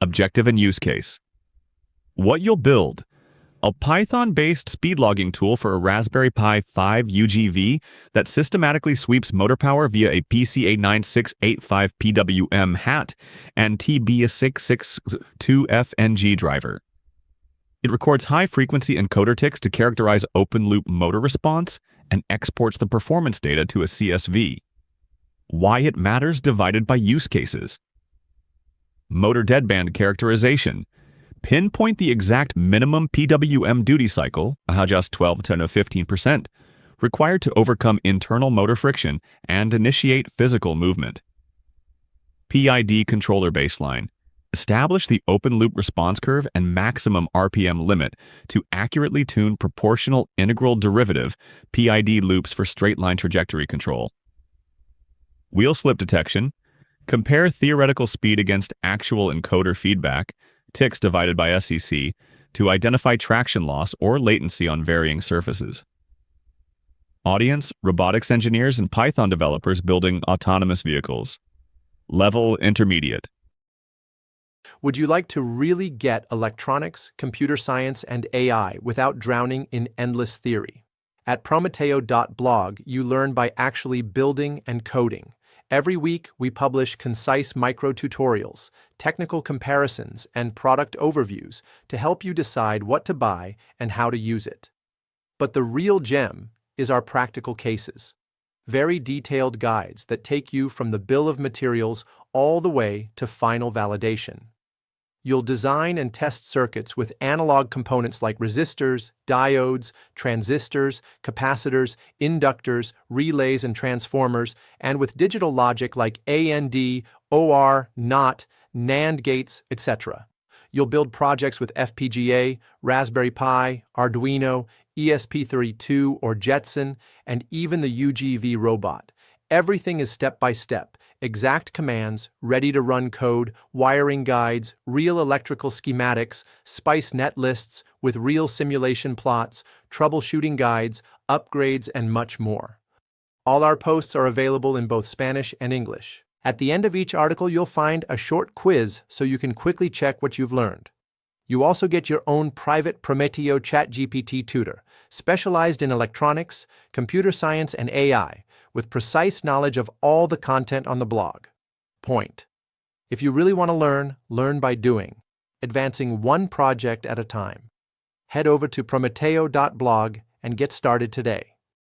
Objective and use case. What you'll build: a Python-based speed logging tool for a Raspberry Pi 5 UGV that systematically sweeps motor power via a PCA9685 PWM hat and TB662FNG driver. It records high-frequency encoder ticks to characterize open-loop motor response and exports the performance data to a CSV. Why it matters divided by use cases. Motor deadband characterization. Pinpoint the exact minimum PWM duty cycle, just 12 to 15%, required to overcome internal motor friction and initiate physical movement. PID controller baseline. Establish the open-loop response curve and maximum RPM limit to accurately tune proportional integral derivative PID loops for straight-line trajectory control. Wheel slip detection. Compare theoretical speed against actual encoder feedback, ticks divided by SEC, to identify traction loss or latency on varying surfaces. Audience: robotics engineers and Python developers building autonomous vehicles. Level: intermediate. Would you like to really get electronics, computer science, and AI without drowning in endless theory? At prometeo.blog, you learn by actually building and coding. Every week, we publish concise micro-tutorials, technical comparisons, and product overviews to help you decide what to buy and how to use it. But the real gem is our practical cases. Very detailed guides that take you from the bill of materials all the way to final validation. You'll design and test circuits with analog components like resistors, diodes, transistors, capacitors, inductors, relays, and transformers, and with digital logic like AND, OR, NOT, NAND gates, etc. You'll build projects with FPGA, Raspberry Pi, Arduino, ESP32 or Jetson, and even the UGV robot. Everything is step-by-step, exact commands, ready-to-run code, wiring guides, real electrical schematics, SPICE netlists with real simulation plots, troubleshooting guides, upgrades, and much more. All our posts are available in both Spanish and English. At the end of each article, you'll find a short quiz so you can quickly check what you've learned. You also get your own private Prometeo ChatGPT tutor, specialized in electronics, computer science, and AI, with precise knowledge of all the content on the blog. Point. If you really want to learn by doing, advancing one project at a time. Head over to prometeo.blog and get started today.